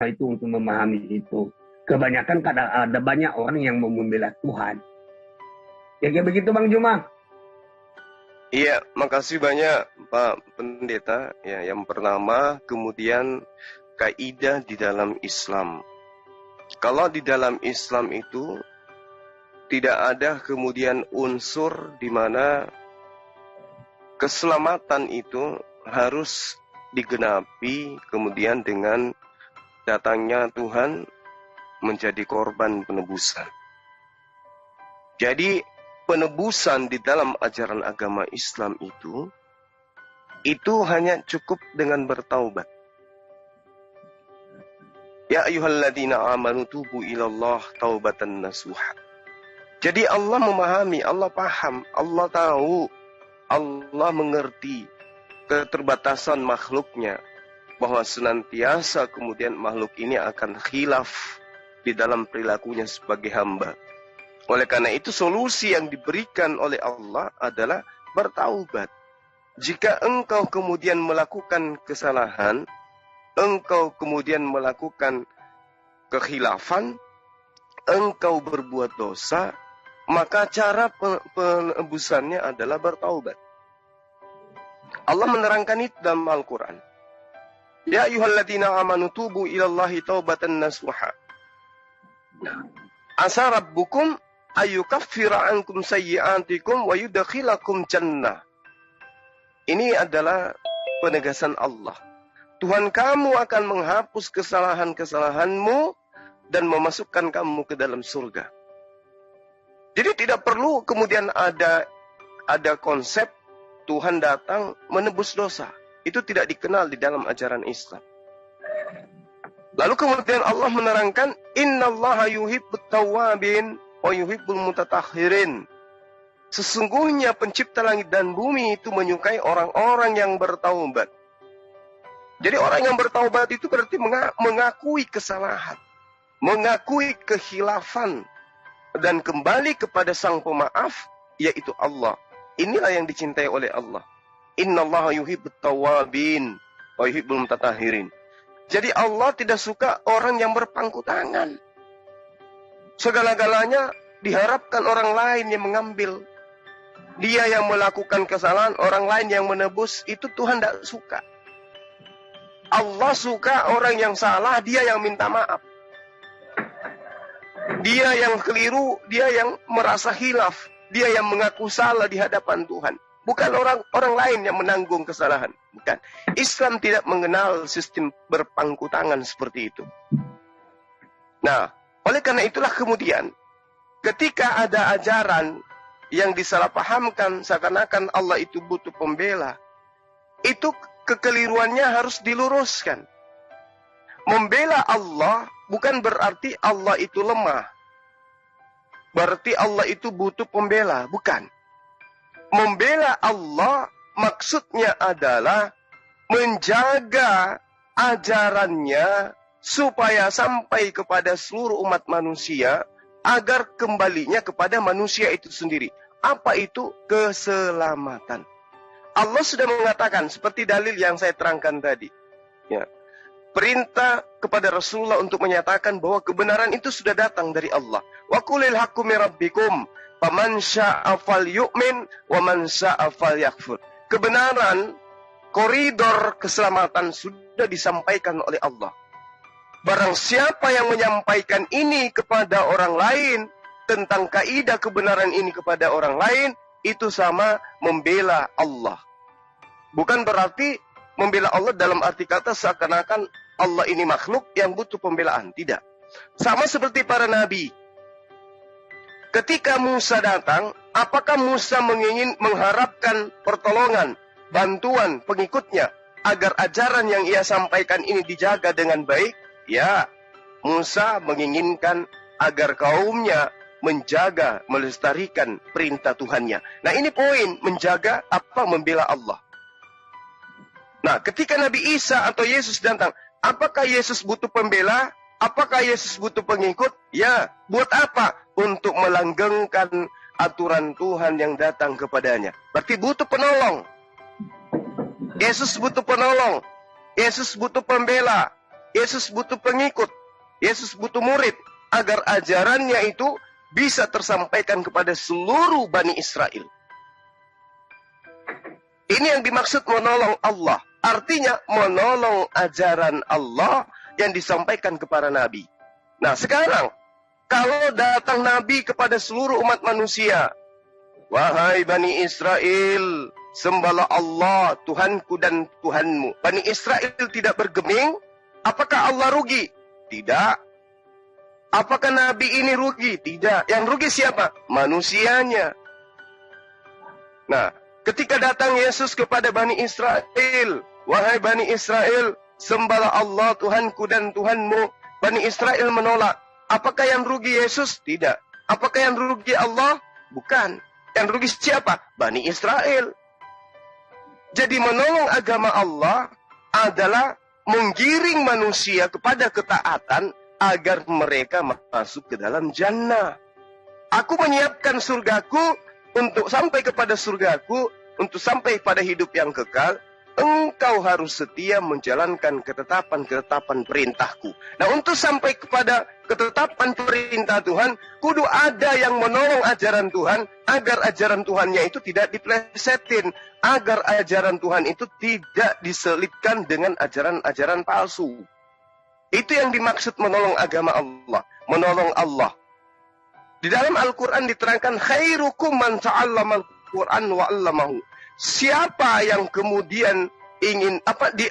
itu untuk memahami itu. Kebanyakan ada banyak orang yang mau membela Tuhan. Ya kayak begitu Bang Juma. Iya, makasih banyak Pak Pendeta. Ya, yang pertama, kemudian kaidah di dalam Islam. Kalau di dalam Islam itu tidak ada kemudian unsur di mana keselamatan itu harus digenapi kemudian dengan datangnya Tuhan menjadi korban penebusan. Jadi penebusan di dalam ajaran agama Islam itu hanya cukup dengan bertaubat. Ya ayyuhalladzina amanu tubu ilallah taubatan nasuha. Jadi Allah memahami, Allah paham, Allah tahu, Allah mengerti keterbatasan makhluknya, bahwa senantiasa kemudian makhluk ini akan khilaf di dalam perilakunya sebagai hamba. Oleh karena itu solusi yang diberikan oleh Allah adalah bertaubat. Jika engkau kemudian melakukan kesalahan, engkau kemudian melakukan kekhilafan, engkau berbuat dosa, maka cara penebusannya adalah bertaubat. Allah menerangkan itu dalam Al-Quran. Ya ayyuhalladzina amanu tubu ilallahi taubatan nasuha. Asa rabbukum ayyukaffira ankum sayyi'atikum wa yudkhilakum jannah. Ini adalah penegasan Allah. Tuhan kamu akan menghapus kesalahan-kesalahanmu dan memasukkan kamu ke dalam surga. Jadi tidak perlu kemudian ada konsep Tuhan datang menebus dosa. Itu tidak dikenal di dalam ajaran Islam. Lalu kemudian Allah menerangkan, innallaha yuhibbut tawwabin wa yuhibbul mutatahhirin. Sesungguhnya pencipta langit dan bumi itu menyukai orang-orang yang bertaubat. Jadi orang yang bertaubat itu berarti mengakui kesalahan, mengakui kekhilafan, dan kembali kepada Sang Pemaaf, yaitu Allah. Inilah yang dicintai oleh Allah. Innallaha yuhibbut tawwabin wa yuhibbul mutatahhirin. Jadi Allah tidak suka orang yang berpangku tangan. Segala-galanya diharapkan orang lain yang mengambil. Dia yang melakukan kesalahan, orang lain yang menebus, itu Tuhan tidak suka. Allah suka orang yang salah, dia yang minta maaf. Dia yang keliru, dia yang merasa hilaf. Dia yang mengaku salah di hadapan Tuhan. Bukan orang lain yang menanggung kesalahan. Bukan. Islam tidak mengenal sistem berpangku tangan seperti itu. Nah, oleh karena itulah kemudian, ketika ada ajaran yang disalahpahamkan seakan-akan Allah itu butuh pembela, itu kekeliruannya harus diluruskan. Membela Allah bukan berarti Allah itu lemah. Berarti Allah itu butuh pembela, bukan. Membela Allah maksudnya adalah menjaga ajarannya supaya sampai kepada seluruh umat manusia agar kembalinya kepada manusia itu sendiri. Apa itu? Keselamatan. Allah sudah mengatakan seperti dalil yang saya terangkan tadi. Ya. Perintah kepada Rasulullah untuk menyatakan bahwa kebenaran itu sudah datang dari Allah. Wa qulil haqqu mir rabbikum faman syaa'a falyu'min wa man syaa'a falyakfur. Kebenaran, koridor keselamatan sudah disampaikan oleh Allah. Barang siapa yang menyampaikan ini kepada orang lain, tentang kaidah kebenaran ini kepada orang lain, itu sama membela Allah. Bukan berarti membela Allah dalam arti kata seakan-akan Allah ini makhluk yang butuh pembelaan. Tidak. Sama seperti para nabi. Ketika Musa datang, apakah Musa mengharapkan pertolongan, bantuan pengikutnya agar ajaran yang ia sampaikan ini dijaga dengan baik? Ya, Musa menginginkan agar kaumnya menjaga, melestarikan perintah Tuhannya. Nah ini poin, menjaga apa? Membela Allah. Nah ketika Nabi Isa atau Yesus datang, apakah Yesus butuh pembela? Apakah Yesus butuh pengikut? Ya, buat apa? Untuk melanggengkan aturan Tuhan yang datang kepadanya. Berarti butuh penolong. Yesus butuh penolong. Yesus butuh pembela. Yesus butuh pengikut, Yesus butuh murid, agar ajarannya itu bisa tersampaikan kepada seluruh Bani Israel. Ini yang dimaksud menolong Allah. Artinya menolong ajaran Allah yang disampaikan kepada Nabi. Nah sekarang, kalau datang Nabi kepada seluruh umat manusia, wahai Bani Israel, sembahlah Allah, Tuhanku dan Tuhanmu. Bani Israel tidak bergeming, apakah Allah rugi? Tidak. Apakah Nabi ini rugi? Tidak. Yang rugi siapa? Manusianya. Nah, ketika datang Yesus kepada Bani Israel, wahai Bani Israel, sembahlah Allah, Tuhanku dan Tuhanmu. Bani Israel menolak. Apakah yang rugi Yesus? Tidak. Apakah yang rugi Allah? Bukan. Yang rugi siapa? Bani Israel. Jadi menolong agama Allah adalah menggiring manusia kepada ketaatan agar mereka masuk ke dalam jannah. Aku menyiapkan surgaku untuk sampai kepada surgaku, untuk sampai pada hidup yang kekal. Engkau harus setia menjalankan ketetapan-ketetapan perintahku. Nah, untuk sampai kepada ketetapan perintah Tuhan, kudu ada yang menolong ajaran Tuhan, agar ajaran Tuhannya itu tidak diplesetin, agar ajaran Tuhan itu tidak diselipkan dengan ajaran-ajaran palsu. Itu yang dimaksud menolong agama Allah, menolong Allah. Di dalam Al-Quran diterangkan, khairukum man ta'allama al-Quran wa 'allamahu. Siapa yang kemudian ingin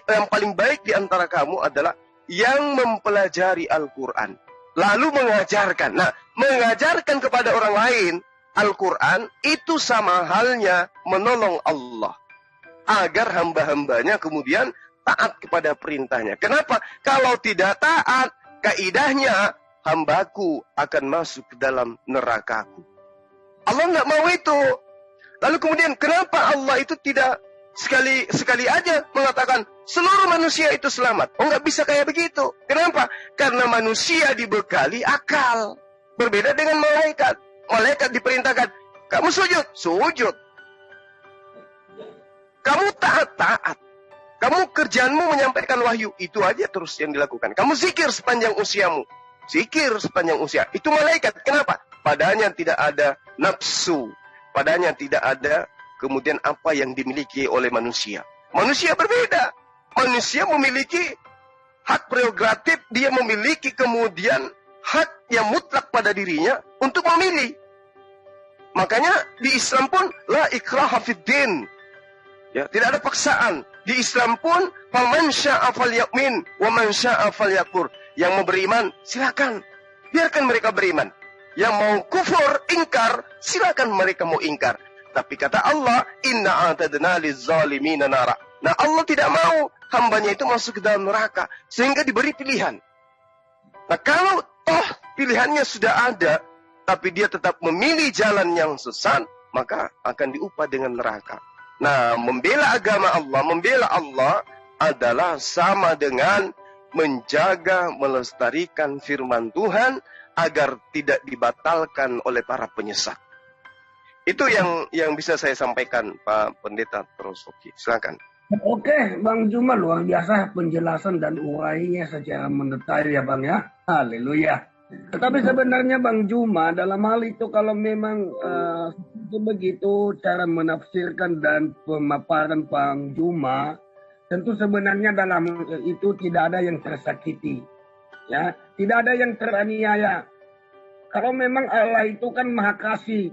yang paling baik di antara kamu adalah yang mempelajari Al-Quran lalu mengajarkan. Nah, mengajarkan kepada orang lain Al-Quran itu sama halnya menolong Allah agar hamba-hambanya kemudian taat kepada perintahnya. Kenapa? Kalau tidak taat, kaidahnya hambaku akan masuk ke dalam nerakaku. Allah nggak mau itu. Lalu kemudian kenapa Allah itu tidak sekali aja mengatakan seluruh manusia itu selamat? Oh, nggak bisa kayak begitu. Kenapa? Karena manusia dibekali akal. Berbeda dengan malaikat. Malaikat diperintahkan, kamu sujud, sujud. Kamu taat. Kamu kerjaanmu menyampaikan wahyu, itu aja terus yang dilakukan. Kamu zikir sepanjang usiamu, zikir sepanjang usia. Itu malaikat. Kenapa? Padanya tidak ada nafsu. Padanya tidak ada kemudian apa yang dimiliki oleh manusia. Manusia berbeda. Manusia memiliki hak prerogatif, dia memiliki kemudian hak yang mutlak pada dirinya untuk memilih. Makanya di Islam pun la ikraha fid din. Ya, tidak ada paksaan. Di Islam pun faman syaa'a falyu'min wa man syaa'a falyakfur. Yang mau beriman silakan, biarkan mereka beriman. Yang mau kufur, ingkar, silakan mereka mau ingkar. Tapi kata Allah, inna a'tadna lizzalimin nara. Nah, Allah tidak mau hambanya itu masuk ke dalam neraka, sehingga diberi pilihan. Nah, kalau toh pilihannya sudah ada, tapi dia tetap memilih jalan yang sesat, maka akan diupah dengan neraka. Nah, membela agama Allah, membela Allah adalah sama dengan menjaga, melestarikan firman Tuhan agar tidak dibatalkan oleh para penyesat. Itu yang bisa saya sampaikan, Pak Pendeta Trosoki. Silakan. Oke, Bang Juma, luar biasa penjelasan dan urainya secara mendetail ya Bang ya. Haleluya. Tetapi sebenarnya Bang Juma, dalam hal itu kalau memang begitu cara menafsirkan dan pemaparan Bang Juma, tentu sebenarnya dalam itu tidak ada yang tersakiti. Ya, tidak ada yang teraniaya. Kalau memang Allah itu kan Maha Kasih.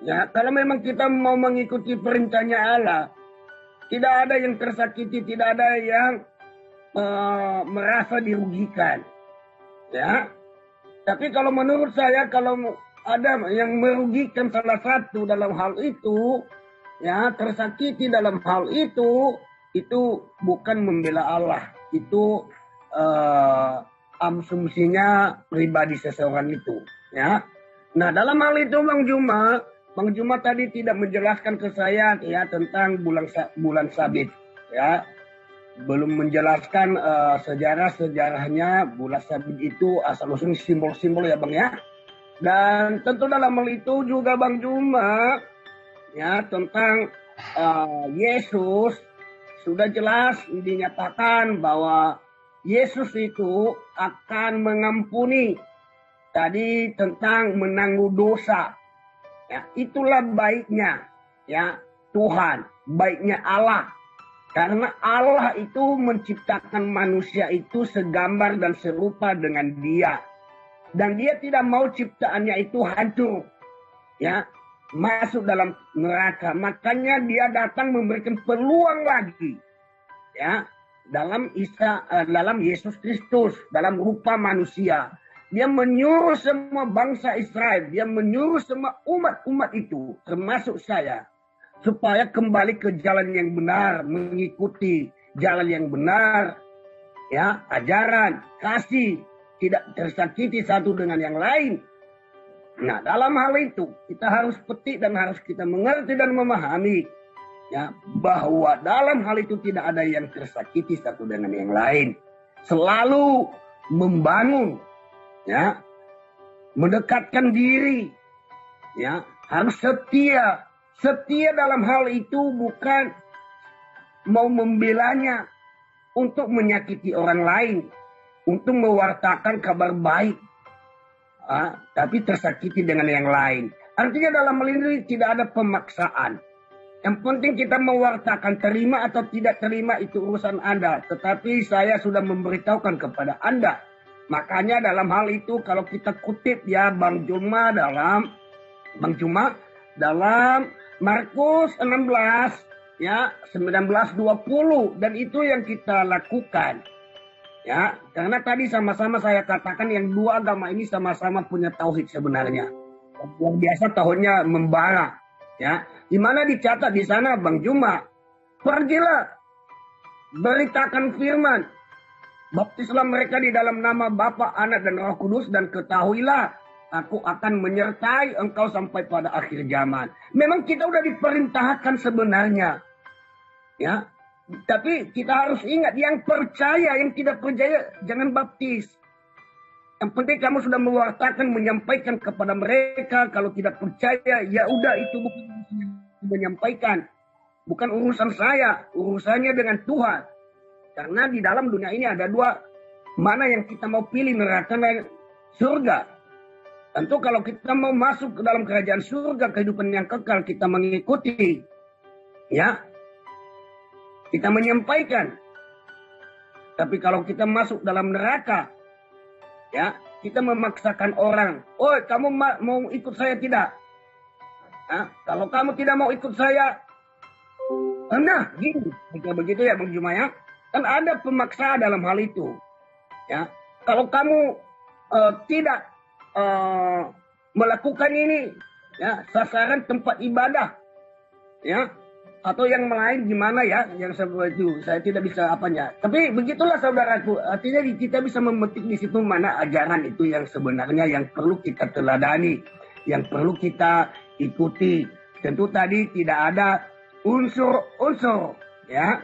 Ya, kalau memang kita mau mengikuti perintahnya Allah, tidak ada yang tersakiti, tidak ada yang merasa dirugikan. Ya. Tapi kalau menurut saya, kalau ada yang merugikan salah satu dalam hal itu, ya, tersakiti dalam hal itu bukan membela Allah. Itu asumsinya pribadi seseorang itu, ya. Nah, dalam hal itu Bang Juma tadi tidak menjelaskan ke saya ya tentang bulan Sabit, ya. Belum menjelaskan sejarahnya bulan Sabit itu asal usul simbol-simbol ya Bang ya. Dan tentu dalam hal itu juga Bang Juma ya tentang Yesus sudah jelas dinyatakan bahwa Yesus itu akan mengampuni. Tadi tentang menanggung dosa. Ya, itulah baiknya ya Tuhan, baiknya Allah. Karena Allah itu menciptakan manusia itu segambar dan serupa dengan Dia. Dan Dia tidak mau ciptaannya itu hancur. Ya, masuk dalam neraka. Makanya Dia datang memberikan peluang lagi. Ya, dalam Yesus Kristus, dalam rupa manusia. Dia menyuruh semua bangsa Israel, dia menyuruh semua umat-umat itu, termasuk saya, supaya kembali ke jalan yang benar, mengikuti jalan yang benar, ya, ajaran, kasih, tidak tersakiti satu dengan yang lain. Nah, dalam hal itu kita harus petik dan harus kita mengerti dan memahami, ya, bahwa dalam hal itu tidak ada yang tersakiti satu dengan yang lain. Selalu membangun, ya, mendekatkan diri, ya, harus setia. Setia dalam hal itu bukan mau membelanya untuk menyakiti orang lain, untuk mewartakan kabar baik, tapi tersakiti dengan yang lain. Artinya dalam hal ini tidak ada pemaksaan. Yang penting kita mewartakan, terima atau tidak terima itu urusan Anda. Tetapi saya sudah memberitahukan kepada Anda. Makanya dalam hal itu kalau kita kutip ya Bang Juma dalam Markus 16 ya 19-20 dan itu yang kita lakukan. Ya, karena tadi sama-sama saya katakan yang dua agama ini sama-sama punya tauhid sebenarnya. Yang biasa tauhidnya membara, ya. Di mana dicatat di sana Bang Juma, pergilah beritakan firman. Baptislah mereka di dalam nama Bapa, Anak, dan Roh Kudus dan ketahuilah aku akan menyertai engkau sampai pada akhir zaman. Memang kita udah diperintahkan sebenarnya. Ya. Tapi kita harus ingat yang percaya, yang tidak percaya jangan baptis. Yang penting kamu sudah mewartakan, menyampaikan kepada mereka. Kalau tidak percaya, ya udah itu bukan menyampaikan. Bukan urusan saya, urusannya dengan Tuhan. Karena di dalam dunia ini ada dua, mana yang kita mau pilih, neraka dan surga. Tentu kalau kita mau masuk ke dalam kerajaan surga, kehidupan yang kekal, kita mengikuti. Ya, kita menyampaikan. Tapi kalau kita masuk dalam neraka, ya, kita memaksakan orang. Oh, kamu mau ikut saya tidak? Kalau kamu tidak mau ikut saya, nah, gini. Begitu ya Bang Juma ya. Kan ada pemaksaan dalam hal itu. Ya, kalau kamu tidak melakukan ini, ya, sasaran tempat ibadah, ya, atau yang lain gimana ya, yang seperti itu, saya tidak bisa apanya. Tapi begitulah saudaraku, artinya kita bisa memetik di situ mana ajaran itu yang sebenarnya yang perlu kita teladani, yang perlu kita ikuti. Tentu tadi tidak ada unsur-unsur, ya,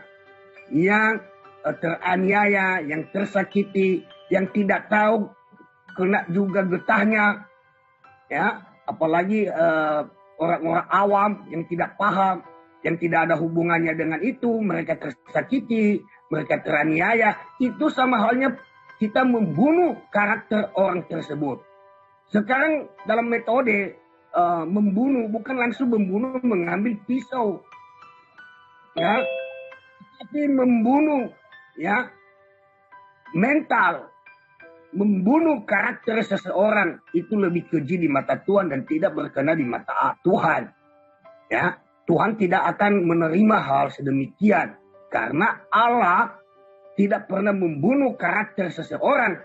yang teraniaya, yang tersakiti, yang tidak tahu kena juga getahnya, ya, apalagi orang-orang awam yang tidak paham, yang tidak ada hubungannya dengan itu, mereka tersakiti, mereka teraniaya, itu sama halnya kita membunuh karakter orang tersebut. Sekarang dalam metode membunuh, bukan langsung membunuh mengambil pisau, ya, tapi membunuh, ya, mental, membunuh karakter seseorang itu lebih keji di mata Tuhan dan tidak berkenan di mata Tuhan. Ya, Tuhan tidak akan menerima hal sedemikian karena Allah tidak pernah membunuh karakter seseorang.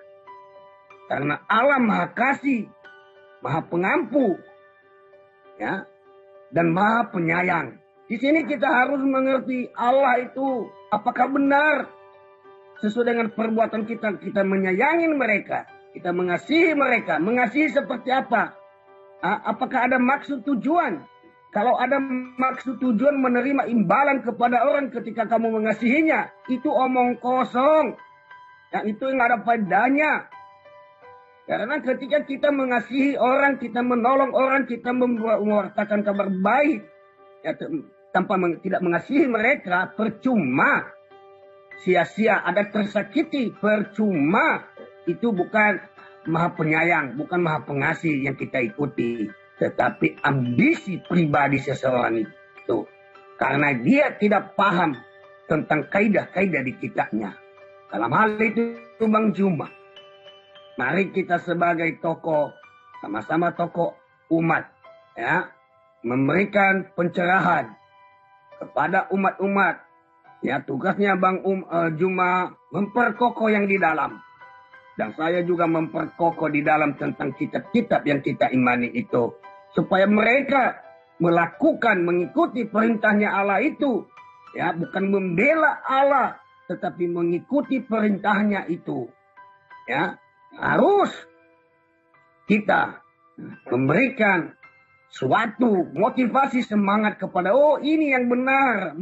Karena Allah Maha Kasih, Maha Pengampu, ya, dan Maha Penyayang. Di sini kita harus mengerti Allah itu apakah benar sesuai dengan perbuatan kita, kita menyayangi mereka, kita mengasihi mereka. Mengasihi seperti apa? Apakah ada maksud tujuan? Kalau ada maksud tujuan menerima imbalan kepada orang ketika kamu mengasihinya, itu omong kosong. Yang itu nggak ada faedahnya. Karena ketika kita mengasihi orang, kita menolong orang, kita mewartakan kabar baik, ya, tanpa tidak mengasihi mereka, percuma. sia-sia, ada tersakiti, percuma. Itu bukan maha penyayang, bukan maha pengasih yang kita ikuti, tetapi ambisi pribadi seseorang itu. Karena dia tidak paham tentang kaidah-kaidah di kitabnya. Dalam hal itu Bang Juma, mari kita sebagai tokoh, sama-sama tokoh umat, ya, memberikan pencerahan kepada umat-umat. Ya, tugasnya Bang Juma memperkokoh yang di dalam. Dan saya juga memperkokoh di dalam tentang kitab-kitab yang kita imani itu. Supaya mereka melakukan, mengikuti perintahnya Allah itu. Ya, bukan membela Allah, tetapi mengikuti perintahnya itu. Ya, harus kita memberikan suatu motivasi semangat kepada, oh ini yang benar,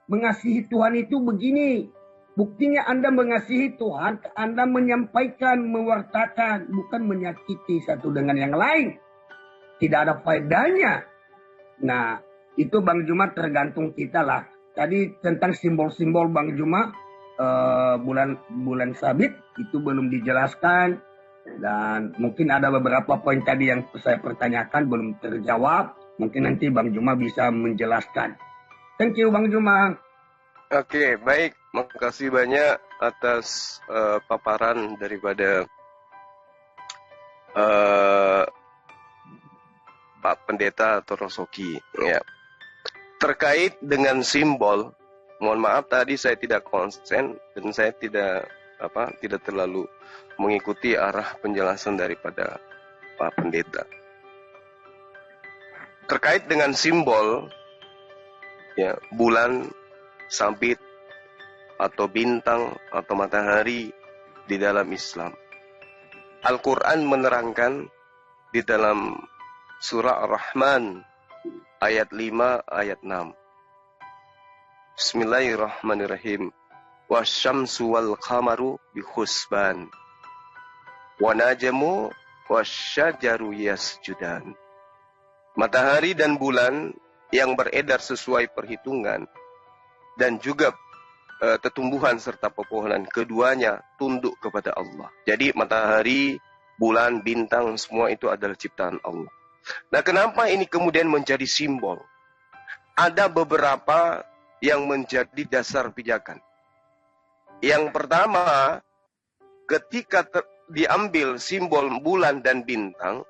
mengasihi Tuhan itu begini. Buktinya Anda mengasihi Tuhan, Anda menyampaikan, mewartakan, bukan menyakiti satu dengan yang lain. Tidak ada faedahnya. Nah, itu Bang Juma tergantung kita lah. Tadi tentang simbol-simbol Bang Juma, bulan sabit itu belum dijelaskan. Dan mungkin ada beberapa poin tadi yang saya pertanyakan belum terjawab. Mungkin nanti Bang Juma bisa menjelaskan. Thank you Bang Juma. Oke, baik. Makasih banyak atas paparan daripada Pak Pendeta atau Rosoki. Ya. Terkait dengan simbol, mohon maaf tadi saya tidak konsen dan saya tidak terlalu mengikuti arah penjelasan daripada Pak Pendeta. Terkait dengan simbol, ya, bulan, sabit, atau bintang, atau matahari di dalam Islam. Al-Quran menerangkan di dalam surah Ar-Rahman ayat 5, ayat 6. Bismillahirrahmanirrahim. Wasyamsu wal qamaru bihusban. Wa najmu wasyajaru yasjudan. Matahari dan bulan yang beredar sesuai perhitungan dan juga tumbuhan serta pepohonan, keduanya tunduk kepada Allah. Jadi matahari, bulan, bintang, semua itu adalah ciptaan Allah. Nah, kenapa ini kemudian menjadi simbol? Ada beberapa yang menjadi dasar pijakan. Yang pertama, ketika diambil simbol bulan dan bintang,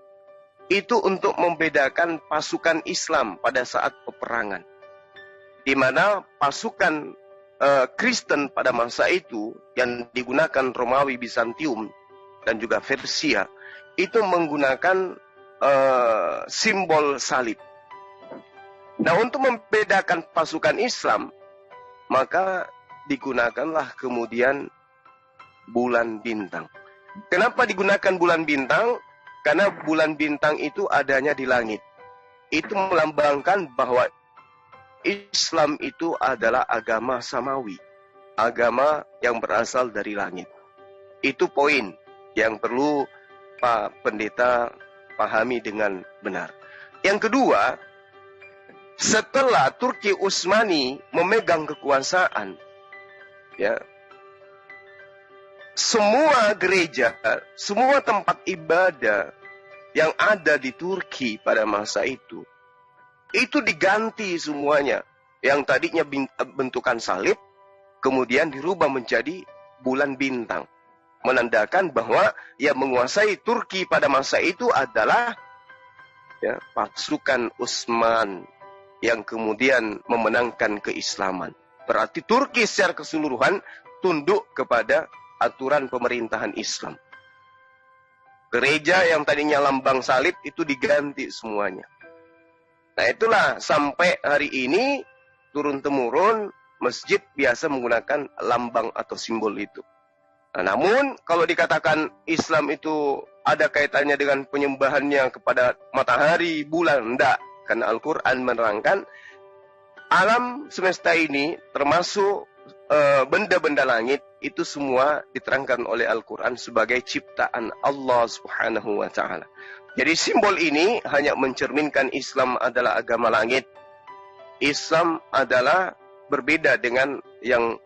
itu untuk membedakan pasukan Islam pada saat peperangan. Di mana pasukan Kristen pada masa itu yang digunakan Romawi, Bizantium dan juga Persia itu menggunakan simbol salib. Nah, untuk membedakan pasukan Islam, maka digunakanlah kemudian bulan bintang. Kenapa digunakan bulan bintang? Karena bulan bintang itu adanya di langit. Itu melambangkan bahwa Islam itu adalah agama samawi, agama yang berasal dari langit. Itu poin yang perlu Pak Pendeta pahami dengan benar. Yang kedua, setelah Turki Utsmani memegang kekuasaan, ya, semua gereja, semua tempat ibadah yang ada di Turki pada masa itu diganti semuanya. Yang tadinya bentukan salib, kemudian dirubah menjadi bulan bintang. Menandakan bahwa yang menguasai Turki pada masa itu adalah, ya, pasukan Utsman yang kemudian memenangkan keislaman. Berarti Turki secara keseluruhan tunduk kepada aturan pemerintahan Islam. Gereja yang tadinya lambang salib itu diganti semuanya. Nah, itulah sampai hari ini turun-temurun masjid biasa menggunakan lambang atau simbol itu. Nah, namun kalau dikatakan Islam itu ada kaitannya dengan penyembahannya kepada matahari, bulan, enggak. Karena Al-Quran menerangkan alam semesta ini termasuk benda-benda langit itu semua diterangkan oleh Al-Quran sebagai ciptaan Allah Subhanahu wa Ta'ala. Jadi simbol ini hanya mencerminkan Islam adalah agama langit. Islam adalah berbeda dengan yang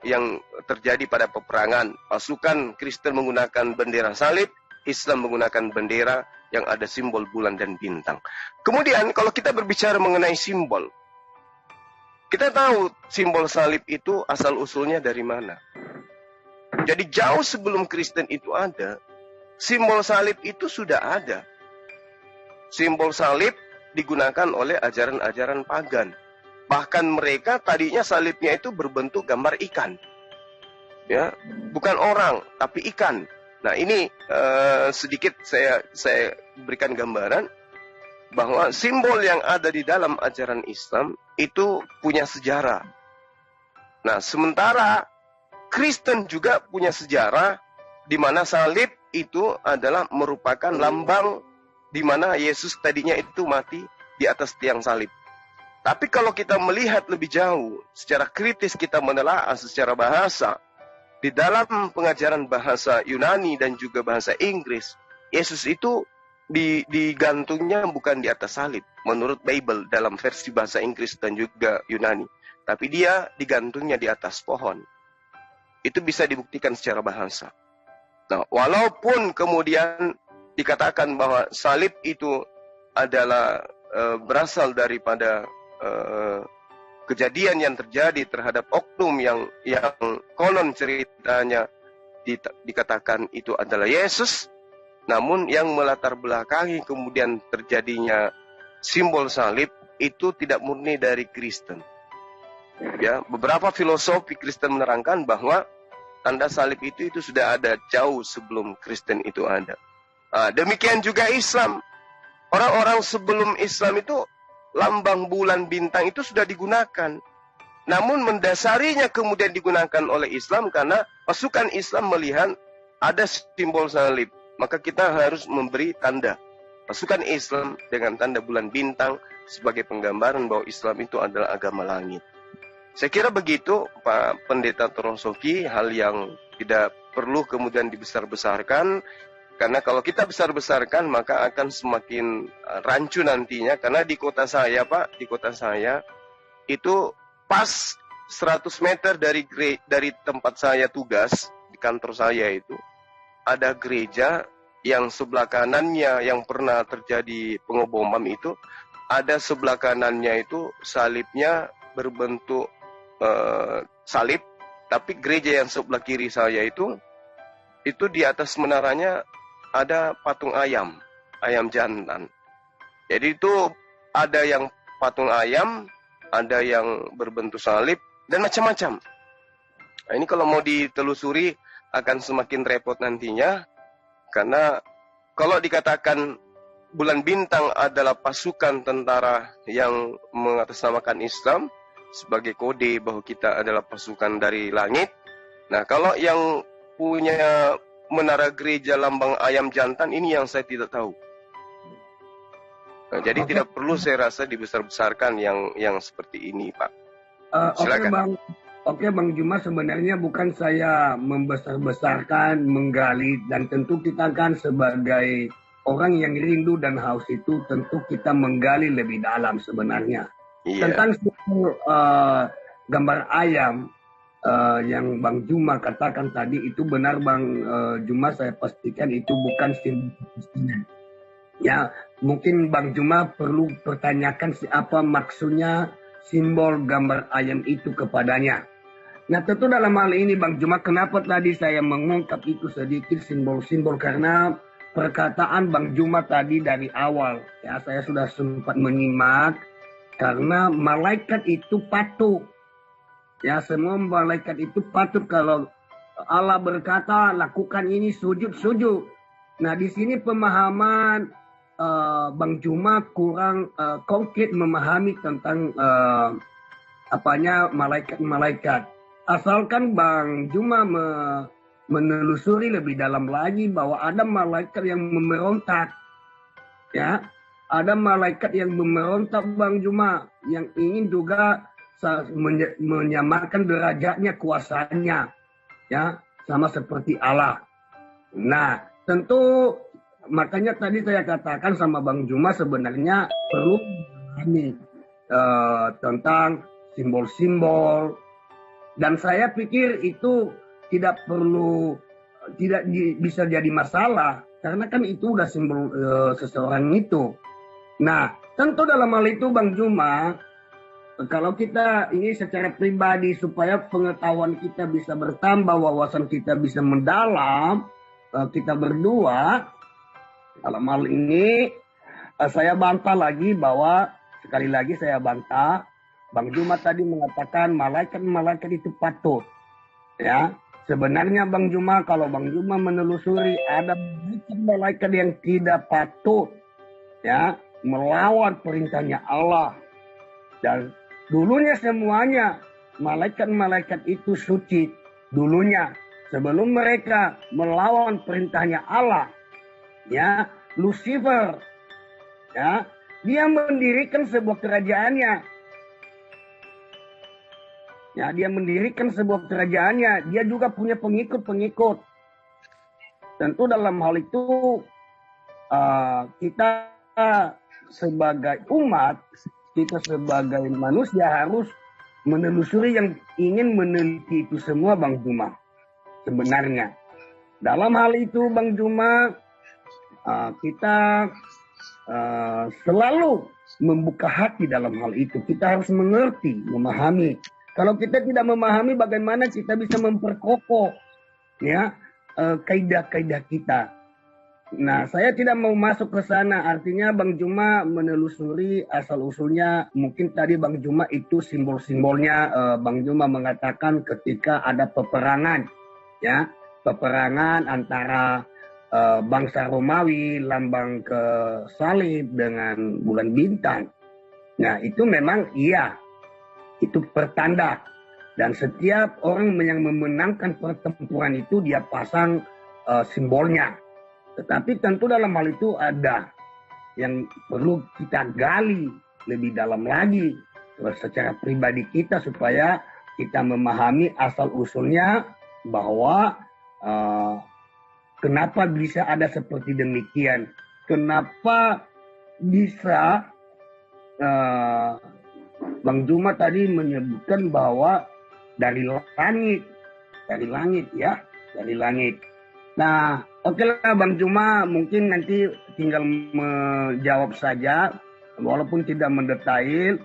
terjadi pada peperangan. Pasukan Kristen menggunakan bendera salib, Islam menggunakan bendera yang ada simbol bulan dan bintang. Kemudian kalau kita berbicara mengenai simbol, kita tahu simbol salib itu asal-usulnya dari mana. Jadi jauh sebelum Kristen itu ada, simbol salib itu sudah ada. Simbol salib digunakan oleh ajaran-ajaran pagan. Bahkan mereka tadinya salibnya itu berbentuk gambar ikan. Ya, bukan orang, tapi ikan. Nah, ini sedikit saya berikan gambaran bahwa simbol yang ada di dalam ajaran Islam itu punya sejarah. Nah, sementara Kristen juga punya sejarah di mana salib itu adalah merupakan lambang di mana Yesus tadinya itu mati di atas tiang salib. Tapi kalau kita melihat lebih jauh, secara kritis kita menelaah secara bahasa, di dalam pengajaran bahasa Yunani dan juga bahasa Inggris, Yesus itu digantungnya bukan di atas salib, menurut Bible dalam versi bahasa Inggris dan juga Yunani. Tapi dia digantungnya di atas pohon. Itu bisa dibuktikan secara bahasa. Nah, walaupun kemudian dikatakan bahwa salib itu adalah berasal daripada kejadian yang terjadi terhadap oknum yang konon ceritanya dikatakan itu adalah Yesus, namun yang melatar belakangi kemudian terjadinya simbol salib itu tidak murni dari Kristen. Ya, beberapa filosofi Kristen menerangkan bahwa tanda salib itu sudah ada jauh sebelum Kristen itu ada. Demikian juga Islam. Orang-orang sebelum Islam itu lambang bulan bintang itu sudah digunakan. Namun mendasarinya kemudian digunakan oleh Islam karena pasukan Islam melihat ada simbol salib. Maka kita harus memberi tanda pasukan Islam dengan tanda bulan bintang sebagai penggambaran bahwa Islam itu adalah agama langit. Saya kira begitu Pak Pendeta Torosoki, hal yang tidak perlu kemudian dibesar-besarkan. Karena kalau kita besar-besarkan maka akan semakin rancu nantinya. Karena di kota saya Pak, di kota saya itu pas 100 meter dari tempat saya tugas, di kantor saya itu, ada gereja yang sebelah kanannya yang pernah terjadi pengeboman itu, ada sebelah kanannya itu salibnya berbentuk salib, tapi gereja yang sebelah kiri saya itu di atas menaranya ada patung ayam jantan. Jadi itu ada yang patung ayam, ada yang berbentuk salib, dan macam-macam. Nah, ini kalau mau ditelusuri akan semakin repot nantinya, karena kalau dikatakan bulan bintang adalah pasukan tentara yang mengatasnamakan Islam sebagai kode bahwa kita adalah pasukan dari langit. Nah, kalau yang punya menara gereja lambang ayam jantan, ini yang saya tidak tahu. Nah, jadi tidak perlu saya rasa dibesar-besarkan yang seperti ini, Pak. Silakan. Oke, Bang Juma, sebenarnya bukan saya membesar-besarkan, menggali, dan tentu kita kan sebagai orang yang rindu dan haus itu tentu kita menggali lebih dalam sebenarnya. Iya. Tentang gambar ayam yang Bang Juma katakan tadi itu benar Bang Juma, saya pastikan itu bukan simbol Kristen. Ya, mungkin Bang Juma perlu pertanyakan apa maksudnya simbol gambar ayam itu kepadanya. Nah, tentu dalam hal ini Bang Juma, kenapa tadi saya mengungkap itu sedikit simbol-simbol, karena perkataan Bang Juma tadi dari awal, ya saya sudah sempat menyimak, karena malaikat itu patuh. Ya, semua malaikat itu patuh kalau Allah berkata lakukan ini, sujud. Nah, di sini pemahaman Bang Juma kurang konkret memahami tentang malaikat-malaikat. Asalkan Bang Juma menelusuri lebih dalam lagi bahwa ada malaikat yang memberontak. Ya, ada malaikat yang memberontak Bang Juma, yang ingin juga menyamakan derajatnya, kuasanya, ya, sama seperti Allah. Nah, tentu makanya tadi saya katakan sama Bang Juma sebenarnya perlu memahami tentang simbol-simbol, Dan saya pikir itu tidak bisa jadi masalah karena kan itu udah simbol seseorang itu. Nah, tentu dalam hal itu Bang Juma, kalau kita ini secara pribadi supaya pengetahuan kita bisa bertambah, wawasan kita bisa mendalam, kita berdua dalam hal ini saya bantah lagi bahwa sekali lagi saya bantah Bang Juma tadi mengatakan malaikat-malaikat itu patut. Ya, sebenarnya Bang Juma, kalau Bang Juma menelusuri ada malaikat yang tidak patut, ya, melawan perintahnya Allah. Dan dulunya semuanya malaikat-malaikat itu suci. Dulunya sebelum mereka melawan perintahnya Allah, ya, Lucifer, ya, dia mendirikan sebuah kerajaannya. Ya, dia mendirikan sebuah kerajaannya. Dia juga punya pengikut-pengikut. Tentu dalam hal itu kita sebagai umat, kita sebagai manusia harus menelusuri yang ingin meneliti itu semua, Bang Juma. Sebenarnya dalam hal itu, Bang Juma, kita selalu membuka hati dalam hal itu. Kita harus mengerti, memahami. Kalau kita tidak memahami, bagaimana kita bisa memperkokoh, ya, kaidah-kaidah kita. Nah, saya tidak mau masuk ke sana. Artinya Bang Juma menelusuri asal-usulnya. Mungkin tadi Bang Juma itu simbol-simbolnya. Bang Juma mengatakan ketika ada peperangan, ya, peperangan antara bangsa Romawi, lambang ke salib dengan bulan bintang. Nah, itu memang iya. Itu pertanda. Dan setiap orang yang memenangkan pertempuran itu dia pasang simbolnya. Tetapi tentu dalam hal itu ada yang perlu kita gali lebih dalam lagi secara pribadi kita supaya kita memahami asal-usulnya bahwa kenapa bisa ada seperti demikian. Kenapa bisa Bang Juma tadi menyebutkan bahwa dari langit ya, dari langit. Nah, oke lah Bang Juma, mungkin nanti tinggal menjawab saja, walaupun tidak mendetail.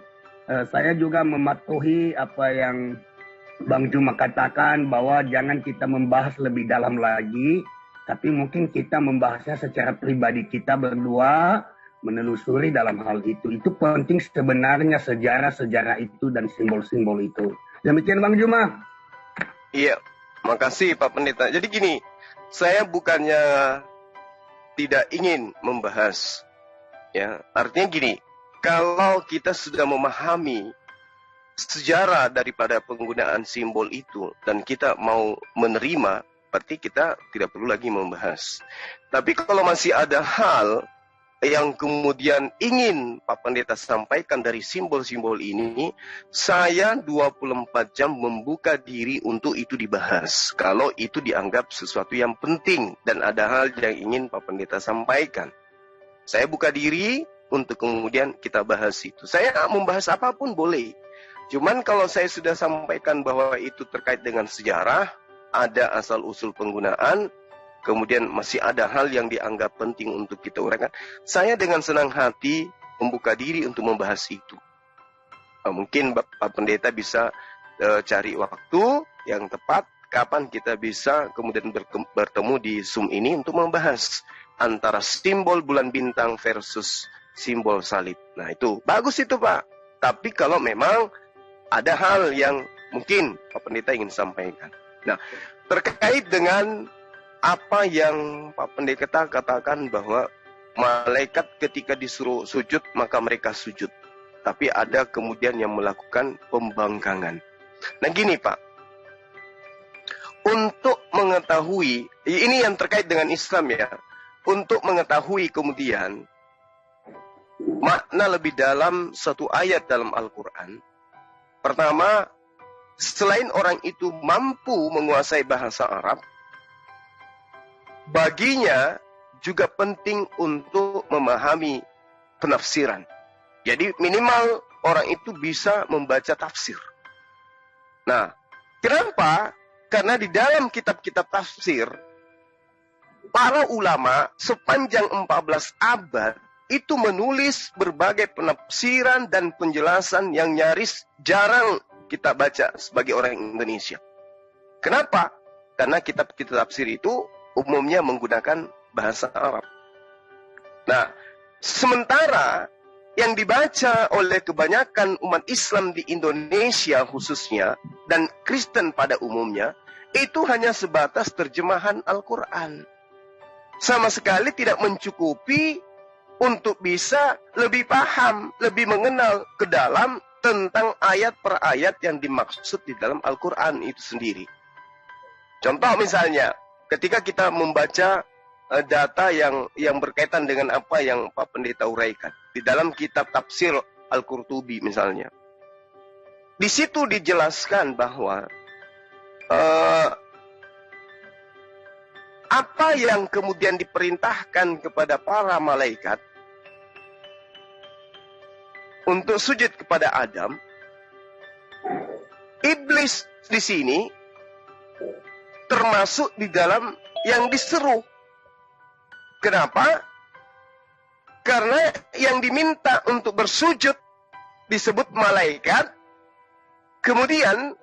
Saya juga mematuhi apa yang Bang Juma katakan bahwa jangan kita membahas lebih dalam lagi, tapi mungkin kita membahasnya secara pribadi kita berdua, menelusuri dalam hal itu. Itu penting sebenarnya sejarah-sejarah itu dan simbol-simbol itu. Demikian Bang Juma. Iya, makasih Pak Pendeta. Jadi gini, saya bukannya tidak ingin membahas, ya. Artinya gini, kalau kita sudah memahami sejarah daripada penggunaan simbol itu dan kita mau menerima, berarti kita tidak perlu lagi membahas. Tapi kalau masih ada hal yang kemudian ingin Pak Pendeta sampaikan dari simbol-simbol ini, saya 24 jam membuka diri untuk itu dibahas. Kalau itu dianggap sesuatu yang penting dan ada hal yang ingin Pak Pendeta sampaikan, saya buka diri untuk kemudian kita bahas itu. Saya membahas apapun boleh. Cuman kalau saya sudah sampaikan bahwa itu terkait dengan sejarah, ada asal-usul penggunaan, kemudian masih ada hal yang dianggap penting untuk kita uraikan, saya dengan senang hati membuka diri untuk membahas itu. Mungkin Pak Pendeta bisa cari waktu yang tepat, kapan kita bisa kemudian bertemu di Zoom ini untuk membahas antara simbol bulan bintang versus simbol salib. Nah itu, bagus itu Pak. Tapi kalau memang ada hal yang mungkin Pak Pendeta ingin sampaikan. Nah, terkait dengan apa yang Pak Pendeta katakan bahwa malaikat ketika disuruh sujud maka mereka sujud. Tapi ada kemudian yang melakukan pembangkangan. Nah gini Pak, untuk mengetahui, ini yang terkait dengan Islam ya, untuk mengetahui kemudian makna lebih dalam satu ayat dalam Al-Quran. Pertama, selain orang itu mampu menguasai bahasa Arab, baginya juga penting untuk memahami penafsiran. Jadi minimal orang itu bisa membaca tafsir. Nah, Kenapa? Karena di dalam kitab-kitab tafsir, para ulama sepanjang 14 abad itu menulis berbagai penafsiran dan penjelasan yang nyaris jarang kita baca sebagai orang Indonesia. Kenapa? Karena kitab-kitab tafsir itu umumnya menggunakan bahasa Arab. Nah, sementara yang dibaca oleh kebanyakan umat Islam di Indonesia khususnya, dan Kristen pada umumnya, itu hanya sebatas terjemahan Al-Quran. Sama sekali tidak mencukupi untuk bisa lebih paham, lebih mengenal ke dalam tentang ayat per ayat yang dimaksud di dalam Al-Quran itu sendiri. Contoh misalnya, ketika kita membaca data yang berkaitan dengan apa yang Pak Pendeta uraikan di dalam kitab tafsir Al-Qurtubi misalnya. Di situ dijelaskan bahwa apa yang kemudian diperintahkan kepada para malaikat untuk sujud kepada Adam, iblis di sini termasuk di dalam yang diseru. Kenapa? Karena yang diminta untuk bersujud disebut malaikat. Kemudian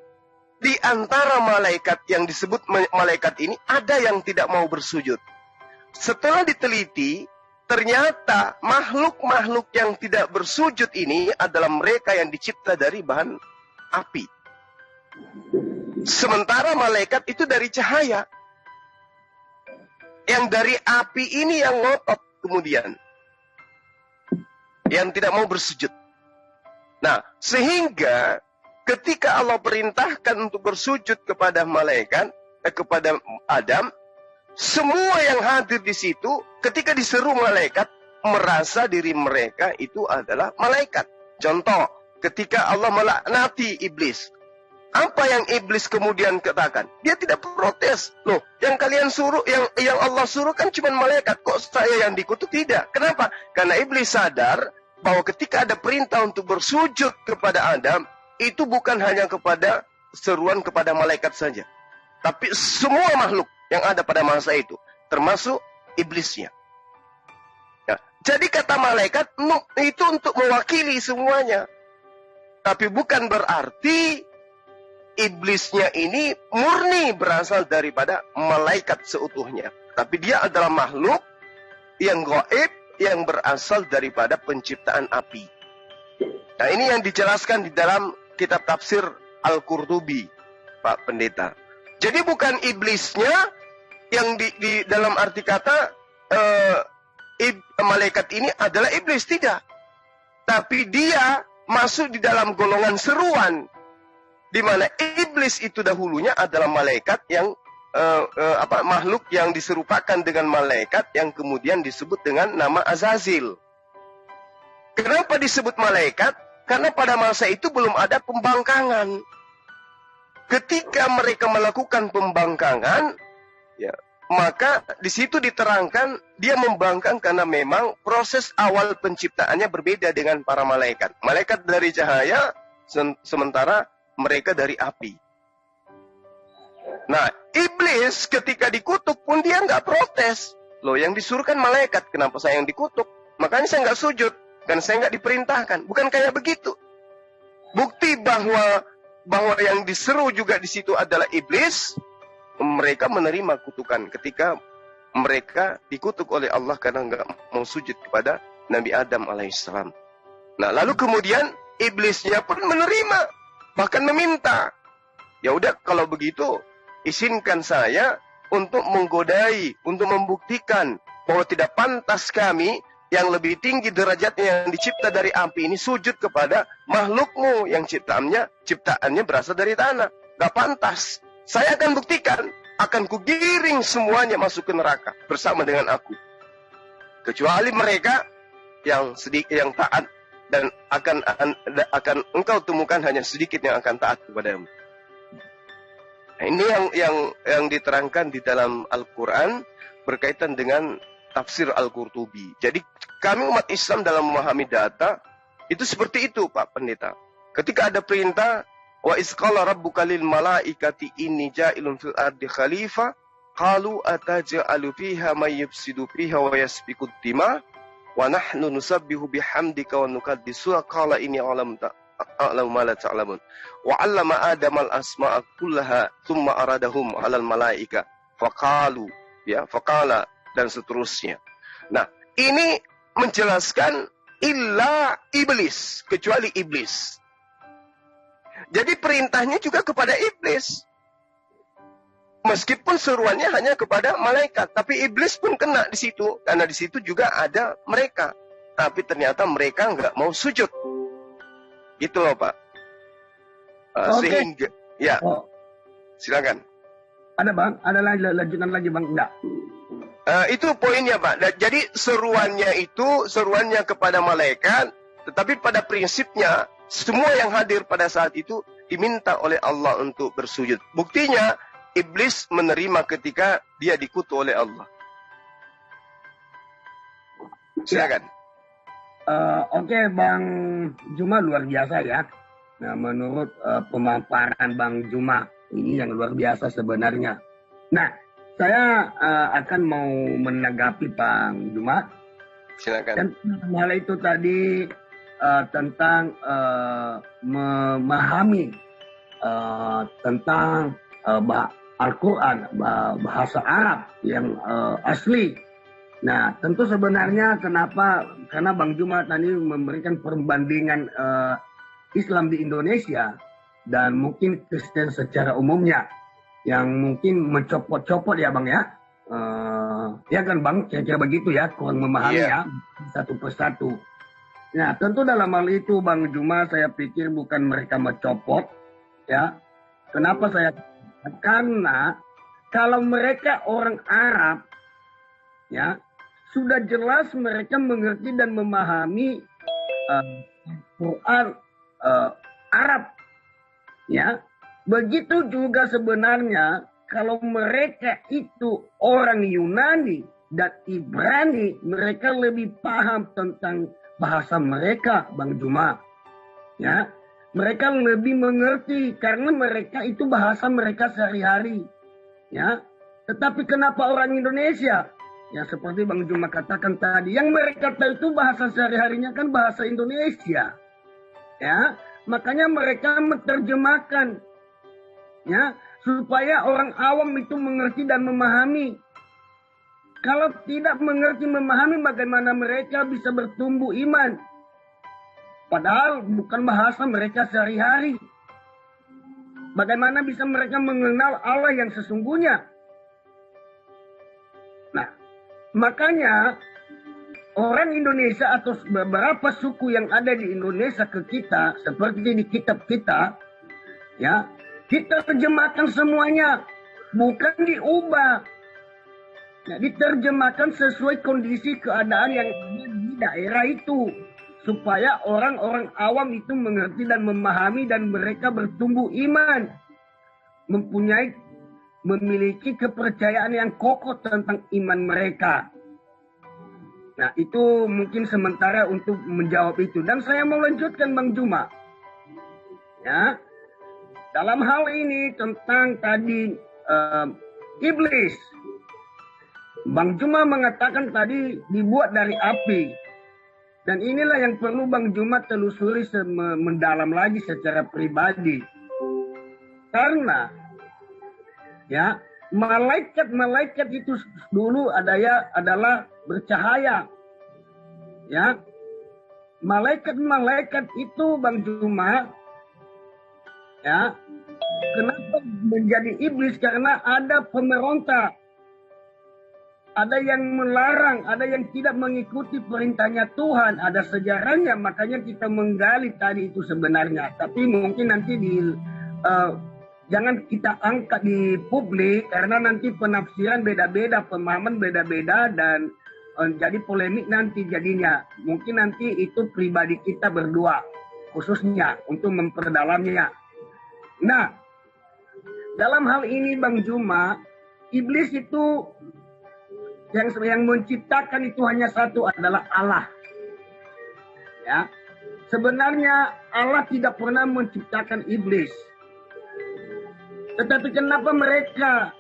di antara malaikat yang disebut malaikat ini ada yang tidak mau bersujud. Setelah diteliti, ternyata makhluk-makhluk yang tidak bersujud ini adalah mereka yang dicipta dari bahan api. Sementara malaikat itu dari cahaya. Yang dari api ini yang ngotot kemudian. Yang tidak mau bersujud. Nah, sehingga ketika Allah perintahkan untuk bersujud kepada malaikat, kepada Adam, semua yang hadir di situ ketika diseru malaikat merasa diri mereka itu adalah malaikat. Contoh, ketika Allah melaknati iblis, apa yang iblis kemudian katakan? Dia tidak protes. Loh, yang kalian suruh, yang Allah suruh kan cuma malaikat. Kok saya yang dikutuk? Tidak. Kenapa? Karena iblis sadar bahwa ketika ada perintah untuk bersujud kepada Adam, itu bukan hanya kepada seruan kepada malaikat saja. Tapi semua makhluk yang ada pada masa itu, termasuk iblisnya. Ya, jadi kata malaikat itu untuk mewakili semuanya. Tapi bukan berarti iblisnya ini murni berasal daripada malaikat seutuhnya. Tapi dia adalah makhluk yang gaib, yang berasal daripada penciptaan api. Nah, ini yang dijelaskan di dalam kitab tafsir Al-Qurtubi, Pak Pendeta. Jadi bukan iblisnya yang di dalam arti kata malaikat ini adalah iblis, tidak. Tapi dia masuk di dalam golongan seruan, di mana iblis itu dahulunya adalah malaikat yang makhluk yang diserupakan dengan malaikat yang kemudian disebut dengan nama Azazil. Kenapa disebut malaikat? Karena pada masa itu belum ada pembangkangan. Ketika mereka melakukan pembangkangan, ya, maka di situ diterangkan dia membangkang karena memang proses awal penciptaannya berbeda dengan para malaikat. Malaikat dari cahaya, sementara mereka dari api. Nah, iblis ketika dikutuk pun dia nggak protes. Loh, yang disuruh kan malaikat, kenapa saya yang dikutuk? Makanya saya nggak sujud, dan saya nggak diperintahkan. Bukan kayak begitu. Bukti bahwa yang diseru juga di situ adalah iblis. Mereka menerima kutukan ketika mereka dikutuk oleh Allah karena nggak mau sujud kepada Nabi Adam alaihissalam. Nah, lalu kemudian iblisnya pun menerima, bahkan meminta, ya udah kalau begitu izinkan saya untuk menggodai, untuk membuktikan bahwa tidak pantas kami yang lebih tinggi derajatnya yang dicipta dari api ini sujud kepada makhlukmu yang ciptaannya berasal dari tanah. Gak pantas. Saya akan buktikan, akan kugiring semuanya masuk ke neraka bersama dengan aku. Kecuali mereka yang sedikit yang taat, dan akan engkau temukan hanya sedikit yang akan taat kepadamu. Nah, ini yang diterangkan di dalam Al-Quran berkaitan dengan tafsir Al-Qurtubi. Jadi kami umat Islam dalam memahami data itu seperti itu, Pak Pendeta. Ketika ada perintah Wa isqala rabbuka lil malaikati inni ja'ilun fil ardi khalifah qalu ataj'alu fiha may yufsidu fiha wa yasfiku dima wa nahnu nusabbihu bihamdika wa nuqaddisu qala inni a'lamu ma la ta'lamun wa 'allama adama al-asma'a kullaha thumma aradahum 'alal malaika faqalu faqala dan seterusnya. Nah, ini menjelaskan illa iblis, kecuali iblis. Jadi perintahnya juga kepada iblis. Meskipun seruannya hanya kepada malaikat, tapi iblis pun kena di situ, karena di situ juga ada mereka. Tapi ternyata mereka nggak mau sujud. Gitu loh, Pak. Sehingga, ya, silakan. Ada Bang, ada lanjutan lagi Bang? Enggak. Itu poinnya, Pak. Jadi seruannya kepada malaikat, tetapi pada prinsipnya semua yang hadir pada saat itu diminta oleh Allah untuk bersujud. Buktinya iblis menerima ketika dia dikutuk oleh Allah. Silakan. Oke, Bang Juma luar biasa ya. Nah, menurut pemaparan Bang Juma ini yang luar biasa sebenarnya. Nah, saya akan mau menanggapi Bang Juma. Silakan. Dan hal itu tadi tentang memahami tentang Al-Quran, bahasa Arab yang asli. Nah, tentu sebenarnya kenapa? Karena Bang Juma tadi memberikan perbandingan Islam di Indonesia dan mungkin Kristen secara umumnya yang mungkin mencopot-copot ya Bang ya. Ya kan Bang, kira-kira begitu ya, kurang memahami ya satu persatu. Nah, tentu dalam hal itu Bang Juma saya pikir bukan mereka mencopot ya. Kenapa saya? Karena kalau mereka orang Arab ya, sudah jelas mereka mengerti dan memahami Quran Arab ya. Begitu juga sebenarnya kalau mereka itu orang Yunani dan Ibrani, mereka lebih paham tentang bahasa mereka, Bang Juma. Ya, mereka lebih mengerti karena mereka itu bahasa mereka sehari-hari. Ya, tetapi kenapa orang Indonesia? Ya seperti Bang Juma katakan tadi, yang mereka tahu itu bahasa sehari-harinya kan bahasa Indonesia. Ya, makanya mereka menerjemahkan ya supaya orang awam itu mengerti dan memahami. Kalau tidak mengerti memahami, bagaimana mereka bisa bertumbuh iman? Padahal bukan bahasa mereka sehari-hari. Bagaimana bisa mereka mengenal Allah yang sesungguhnya? Nah, makanya orang Indonesia atau beberapa suku yang ada di Indonesia ke kita, seperti di kitab kita, ya, kita terjemahkan semuanya, bukan diubah. Nah, diterjemahkan sesuai kondisi keadaan yang ada di daerah itu. Supaya orang-orang awam itu mengerti dan memahami dan mereka bertumbuh iman. Memiliki kepercayaan yang kokoh tentang iman mereka. Nah, itu mungkin sementara untuk menjawab itu. Dan saya mau lanjutkan Bang Juma. Ya, dalam hal ini tentang tadi iblis. Bang Juma mengatakan tadi dibuat dari api. Dan inilah yang perlu Bang Juma telusuri mendalam lagi secara pribadi. Karena ya, malaikat itu dulu adalah bercahaya. Ya. Malaikat itu Bang Juma ya, kenapa menjadi iblis? Karena ada pemberontak. Ada yang melarang, ada yang tidak mengikuti perintahnya Tuhan, ada sejarahnya, makanya kita menggali tadi itu sebenarnya. Tapi mungkin nanti jangan kita angkat di publik, karena nanti penafsiran beda-beda, pemahaman beda-beda, dan jadi polemik nanti jadinya. Mungkin nanti itu pribadi kita berdua, khususnya untuk memperdalamnya. Nah, dalam hal ini Bang Juma, iblis itu yang menciptakan itu hanya satu, adalah Allah. Ya, sebenarnya Allah tidak pernah menciptakan iblis. Tetapi kenapa mereka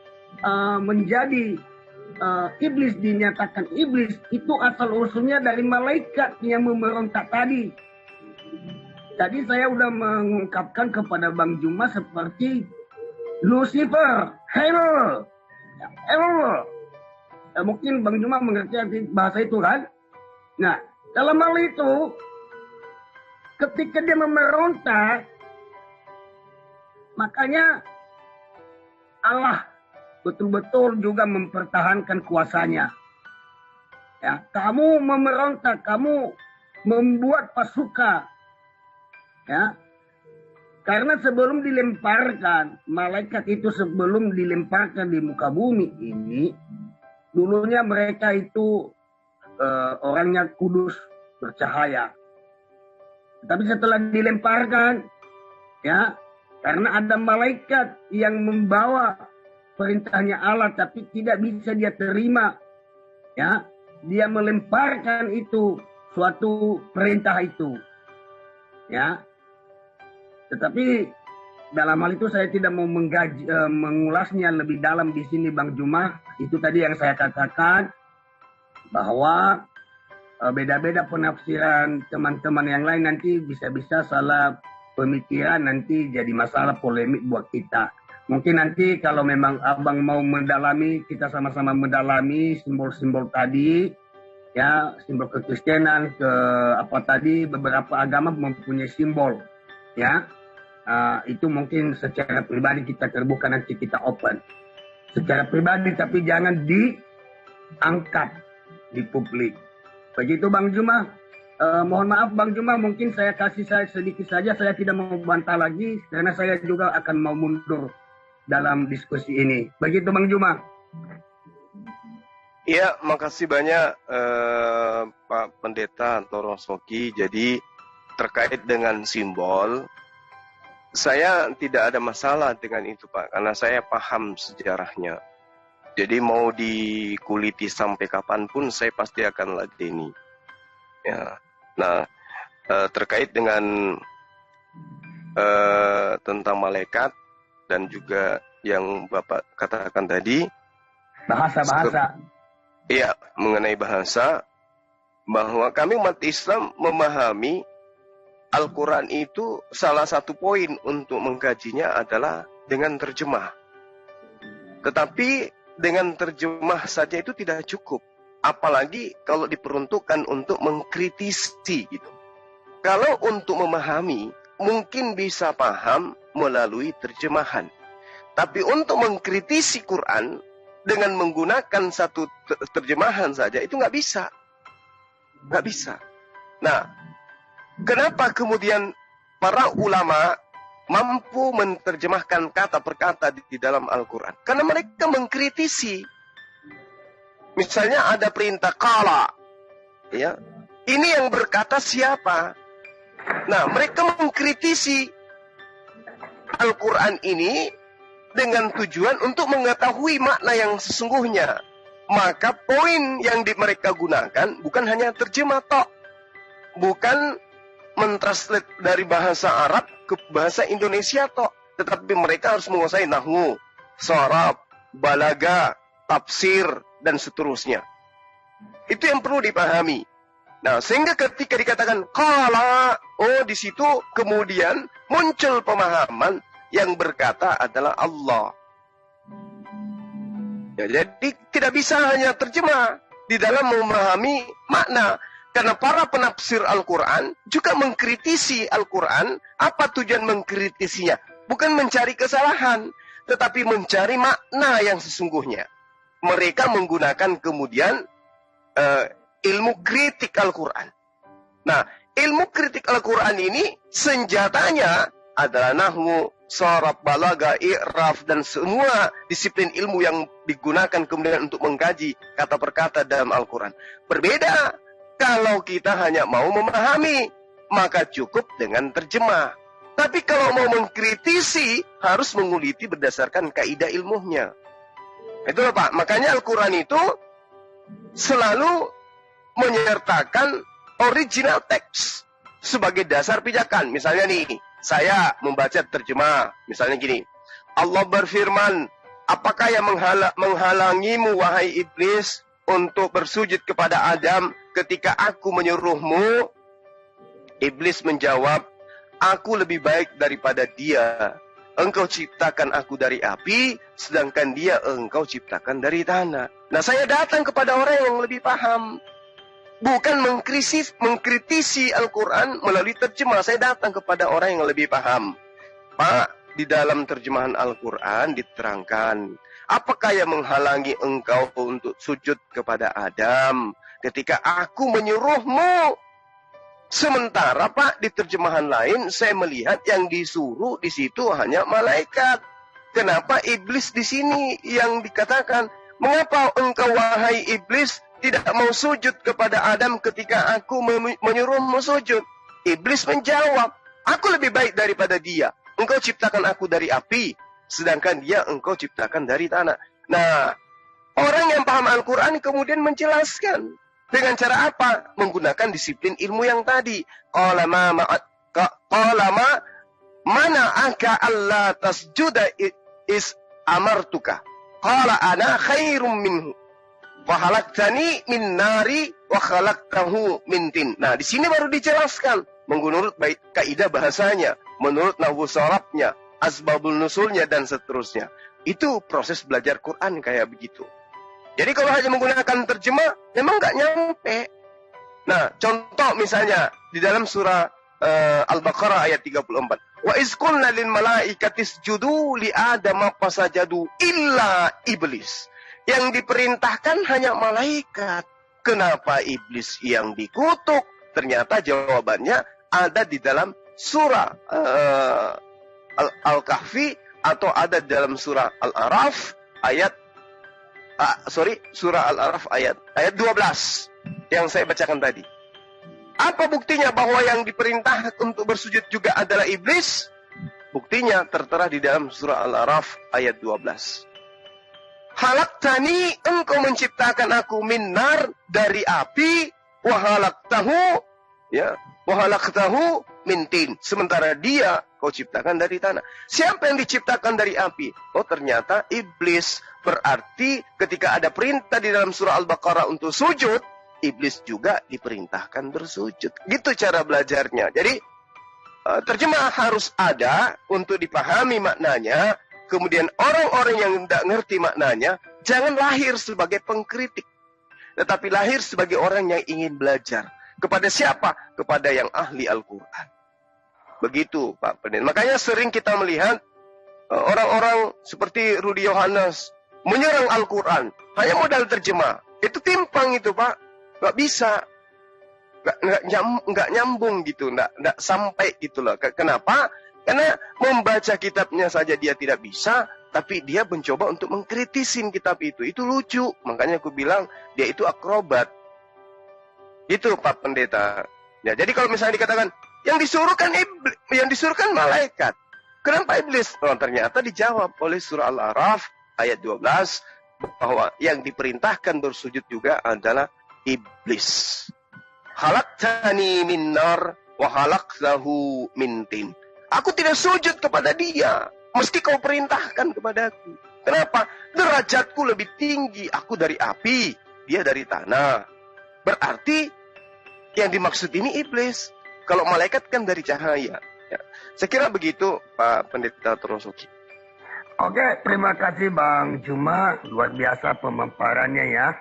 menjadi iblis, dinyatakan iblis, itu asal usulnya dari malaikat yang memberontak tadi. Tadi saya udah mengungkapkan kepada Bang Juma seperti Lucifer, hell. Mungkin Bang Juma mengerti arti bahasa itu kan? Nah, dalam hal itu, ketika dia memberontak, makanya Allah betul-betul juga mempertahankan kuasanya. Ya, kamu memberontak, kamu membuat pasukan, ya, karena sebelum dilemparkan, malaikat itu sebelum dilemparkan di muka bumi ini, dulunya mereka itu orangnya kudus, bercahaya. Tapi setelah dilemparkan, ya, karena ada malaikat yang membawa perintahnya Allah, tapi tidak bisa dia terima, ya, dia melemparkan itu suatu perintah itu, ya. Tetapi dalam hal itu saya tidak mau mengulasnya lebih dalam di sini, Bang Juma. Itu tadi yang saya katakan, bahwa beda-beda penafsiran teman-teman yang lain nanti bisa-bisa salah pemikiran, nanti jadi masalah polemik buat kita. Mungkin nanti kalau memang Abang mau mendalami, kita sama-sama mendalami simbol-simbol tadi, ya, simbol kekristenan, beberapa agama mempunyai simbol, ya. Itu mungkin secara pribadi kita terbuka, nanti kita open secara pribadi, tapi jangan diangkat di publik. Begitu Bang Juma. Mohon maaf Bang Juma, mungkin saya kasih sedikit saja, saya tidak mau bantah lagi karena saya juga akan mau mundur dalam diskusi ini. Begitu Bang Juma. Iya, makasih banyak Pak Pendeta Antoro Soki. Jadi terkait dengan simbol, saya tidak ada masalah dengan itu Pak, karena saya paham sejarahnya. Jadi mau dikuliti sampai kapanpun saya pasti akan ladeni. Ya. Nah, terkait dengan tentang malaikat dan juga yang Bapak katakan tadi, bahasa. Iya, mengenai bahasa, bahwa kami umat Islam memahami Al-Quran itu salah satu poin untuk mengkajinya adalah dengan terjemah. Tetapi dengan terjemah saja itu tidak cukup. Apalagi kalau diperuntukkan untuk mengkritisi gitu. Kalau untuk memahami, mungkin bisa paham melalui terjemahan. Tapi untuk mengkritisi Quran dengan menggunakan satu terjemahan saja, itu nggak bisa. Nggak bisa. Nah, kenapa kemudian para ulama mampu menerjemahkan kata per kata di dalam Al-Quran? Karena mereka mengkritisi. Misalnya ada perintah qala, ya. Ini yang berkata siapa? Nah, mereka mengkritisi Al-Quran ini dengan tujuan untuk mengetahui makna yang sesungguhnya. Maka poin yang mereka gunakan bukan hanya terjemah tok, bukan mentranslate dari bahasa Arab ke bahasa Indonesia tok, tetapi mereka harus menguasai nahwu, sharaf, balaga, tafsir, dan seterusnya. Itu yang perlu dipahami. Nah, sehingga ketika dikatakan qala, di situ kemudian muncul pemahaman yang berkata adalah Allah. Ya, jadi tidak bisa hanya terjemah di dalam memahami makna. Karena para penafsir Al-Quran juga mengkritisi Al-Quran. Apa tujuan mengkritisinya? Bukan mencari kesalahan, tetapi mencari makna yang sesungguhnya. Mereka menggunakan kemudian ilmu kritik Al-Quran. Nah, ilmu kritik Al-Quran ini senjatanya adalah nahwu, sharaf, balaga, i'raf, dan semua disiplin ilmu yang digunakan kemudian untuk mengkaji kata per kata dalam Al-Quran. Berbeda kalau kita hanya mau memahami, maka cukup dengan terjemah. Tapi kalau mau mengkritisi, harus menguliti berdasarkan kaidah ilmunya. Itulah Pak, makanya Al-Quran itu selalu menyertakan original text sebagai dasar pijakan. Misalnya nih, saya membaca terjemah, misalnya gini, Allah berfirman, apakah yang menghalangimu wahai iblis untuk bersujud kepada Adam ketika aku menyuruhmu? Iblis menjawab, aku lebih baik daripada dia. Engkau ciptakan aku dari api, sedangkan dia engkau ciptakan dari tanah. Nah, saya datang kepada orang yang lebih paham. Bukan mengkritisi Al-Quran melalui terjemah. Saya datang kepada orang yang lebih paham. Pak, di dalam terjemahan Al-Quran diterangkan, apakah yang menghalangi engkau untuk sujud kepada Adam ketika aku menyuruhmu? Sementara Pak, di terjemahan lain saya melihat yang disuruh di situ hanya malaikat. Kenapa iblis di sini yang dikatakan, mengapa engkau wahai iblis tidak mau sujud kepada Adam ketika aku menyuruhmu sujud? Iblis menjawab, aku lebih baik daripada dia. Engkau ciptakan aku dari api, sedangkan dia engkau ciptakan dari tanah. Nah, orang yang paham Al-Quran kemudian menjelaskan. Dengan cara apa? Menggunakan disiplin ilmu yang tadi. Qala ma mana'aka alla tasjuda is amartuka. Qala ana khairum minhu. Wa khalaqtani min nari wa khalaqtahu min tin. Nah, di sini baru dijelaskan menurut baik kaidah bahasanya, menurut nahwu sharafnya, asbabul nusulnya dan seterusnya. Itu proses belajar Quran kayak begitu. Jadi kalau hanya menggunakan terjemah, memang nggak nyampe. Nah, contoh misalnya di dalam surah Al-Baqarah ayat 34. Wa iz qulna lil malaikati isjudu li adama fasajadu illa iblis. Yang diperintahkan hanya malaikat. Kenapa iblis yang dikutuk? Ternyata jawabannya ada di dalam surah Al-Kahfi atau ada di dalam surah Al-Araf ayat surah Al-Araf ayat 12 yang saya bacakan tadi. Apa buktinya bahwa yang diperintah untuk bersujud juga adalah iblis? Buktinya tertera di dalam surah Al-Araf ayat 12. Halaktani, engkau menciptakan aku min nar, dari api, wa halaktahu min tin. Sementara dia kau ciptakan dari tanah. Siapa yang diciptakan dari api? Oh, ternyata iblis. Berarti ketika ada perintah di dalam surah Al-Baqarah untuk sujud, iblis juga diperintahkan bersujud. Gitu cara belajarnya. Jadi terjemah harus ada untuk dipahami maknanya. Kemudian orang-orang yang tidak ngerti maknanya, jangan lahir sebagai pengkritik. Tetapi lahir sebagai orang yang ingin belajar. Kepada siapa? Kepada yang ahli Al-Quran. Begitu Pak Pendeta. Makanya sering kita melihat orang-orang seperti Rudy Yohanes menyerang Al-Quran. Hanya modal terjemah. Itu timpang itu Pak. Nggak bisa. Nggak nyambung gitu. Nggak sampai gitu loh. Kenapa? Karena membaca kitabnya saja dia tidak bisa. Tapi dia mencoba untuk mengkritisin kitab itu. Itu lucu. Makanya aku bilang dia itu akrobat. Itu Pak Pendeta. Ya, jadi kalau misalnya dikatakan yang disuruh kan malaikat. Kenapa iblis? Oh, ternyata dijawab oleh surah Al-Araf ayat 12 bahwa yang diperintahkan bersujud juga adalah iblis. Khalaqtani min nar wa khalaqtahu min tin. Aku tidak sujud kepada dia, meski kau perintahkan kepadaku. Kenapa? Derajatku lebih tinggi. Aku dari api, dia dari tanah. Berarti yang dimaksud ini iblis. Kalau malaikat kan dari cahaya. Ya. Saya kira begitu Pak Pendeta Trosoki. Oke, terima kasih Bang Juma. Luar biasa pemaparannya ya.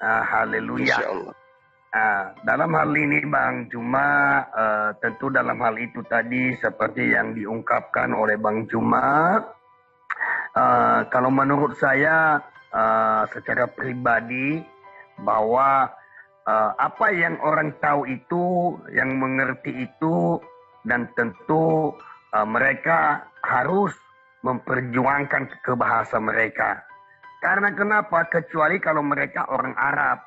Haleluya. Dalam hal ini Bang Juma, tentu dalam hal itu tadi seperti yang diungkapkan oleh Bang Juma. Kalau menurut saya secara pribadi bahwa apa yang orang tahu itu, yang mengerti itu, dan tentu mereka harus memperjuangkan ke bahasa mereka. Karena kenapa? Kecuali kalau mereka orang Arab.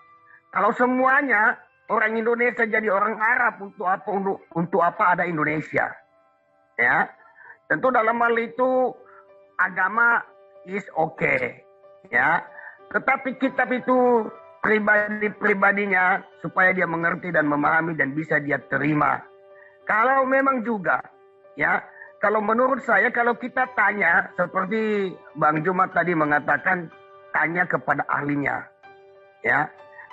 Kalau semuanya orang Indonesia jadi orang Arab, untuk apa ada Indonesia? Ya, tentu dalam hal itu agama is okay, ya. Tetapi kitab itu pribadinya supaya dia mengerti dan memahami dan bisa dia terima. Kalau memang juga, ya, kalau menurut saya kalau kita tanya seperti Bang Juma tadi mengatakan tanya kepada ahlinya, ya.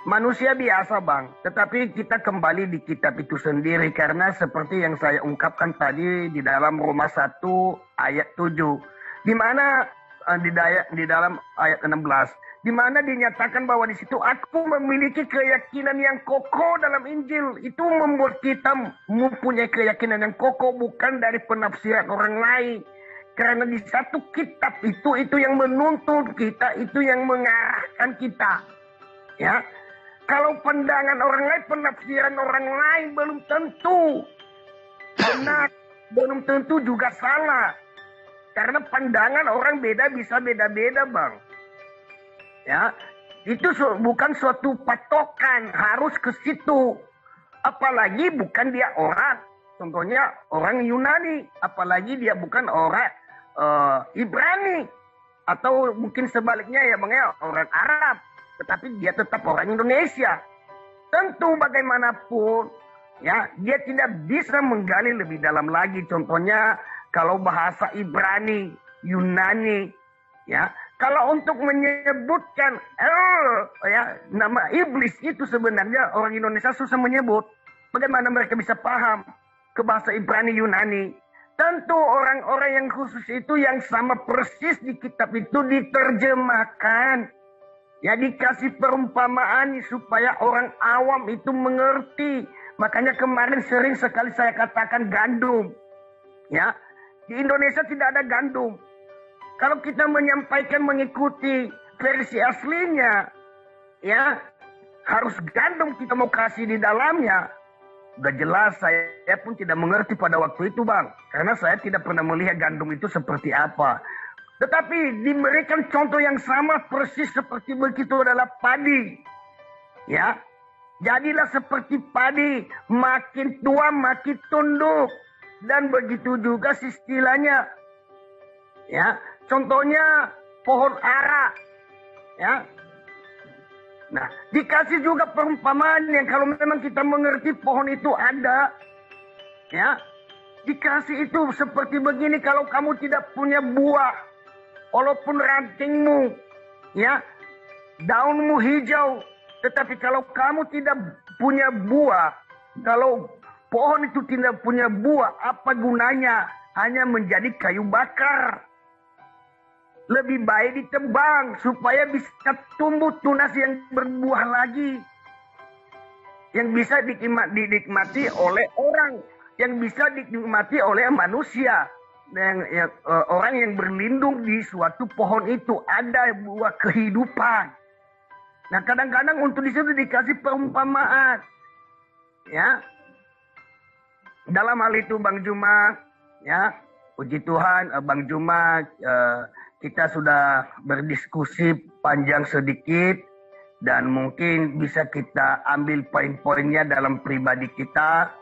Manusia biasa Bang, tetapi kita kembali di kitab itu sendiri karena seperti yang saya ungkapkan tadi di dalam Roma 1 ayat 7, di mana di dalam ayat 16, di mana dinyatakan bahwa di situ aku memiliki keyakinan yang kokoh dalam Injil. Itu membuat kita mempunyai keyakinan yang kokoh bukan dari penafsiran orang lain. Karena di satu kitab itu yang menuntun kita, itu yang mengarahkan kita. Ya. Kalau pandangan orang lain, penafsiran orang lain belum tentu benar, belum tentu juga salah. Karena pandangan orang beda bisa beda-beda Bang. Ya, itu bukan suatu patokan harus ke situ. Apalagi bukan dia orang. Contohnya orang Yunani, apalagi dia bukan orang Ibrani atau mungkin sebaliknya ya Bang ya, orang Arab, tetapi dia tetap orang Indonesia. Tentu bagaimanapun ya, dia tidak bisa menggali lebih dalam lagi. Contohnya kalau bahasa Ibrani, Yunani, ya. Kalau untuk menyebutkan ya, nama iblis itu sebenarnya orang Indonesia susah menyebut. Bagaimana mereka bisa paham ke bahasa Ibrani, Yunani? Tentu orang-orang yang khusus itu yang sama persis di kitab itu diterjemahkan. Ya dikasih perumpamaan supaya orang awam itu mengerti. Makanya kemarin sering sekali saya katakan gandum. Ya, di Indonesia tidak ada gandum. Kalau kita menyampaikan mengikuti versi aslinya, ya harus gandum kita mau kasih di dalamnya. Udah jelas saya pun tidak mengerti pada waktu itu Bang. Karena saya tidak pernah melihat gandum itu seperti apa. Tetapi diberikan contoh yang sama persis seperti begitu adalah padi. Ya, jadilah seperti padi, makin tua makin tunduk. Dan begitu juga istilahnya. Ya, contohnya pohon ara. Ya. Nah, dikasih juga perumpamaan yang kalau memang kita mengerti pohon itu ada. Ya. Dikasih itu seperti begini, kalau kamu tidak punya buah, walaupun rantingmu, ya, daunmu hijau, tetapi kalau kamu tidak punya buah, kalau pohon itu tidak punya buah, apa gunanya? Hanya menjadi kayu bakar. Lebih baik ditebang supaya bisa tumbuh tunas yang berbuah lagi. Yang bisa dinikmati oleh orang, yang bisa dinikmati oleh manusia. Orang yang berlindung di suatu pohon itu ada buah kehidupan. Nah kadang-kadang untuk di situ dikasih perumpamaan, ya. Dalam hal itu Bang Juma, ya, puji Tuhan Bang Juma, kita sudah berdiskusi panjang sedikit dan mungkin bisa kita ambil poin-poinnya dalam pribadi kita.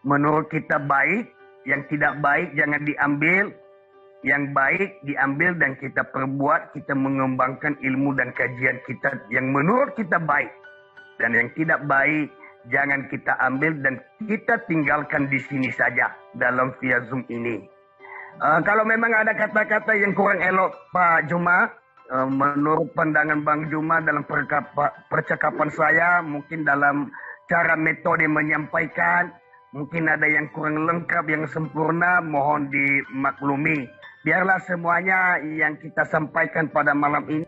Menurut kita baik. Yang tidak baik jangan diambil, yang baik diambil dan kita perbuat, kita mengembangkan ilmu dan kajian kita yang menurut kita baik. Dan yang tidak baik jangan kita ambil dan kita tinggalkan di sini saja dalam via Zoom ini. Kalau memang ada kata-kata yang kurang elok Pak Juma, menurut pandangan Bang Juma dalam percakapan saya, mungkin dalam cara metode menyampaikan, mungkin ada yang kurang lengkap, yang sempurna, mohon dimaklumi. Biarlah semuanya yang kita sampaikan pada malam ini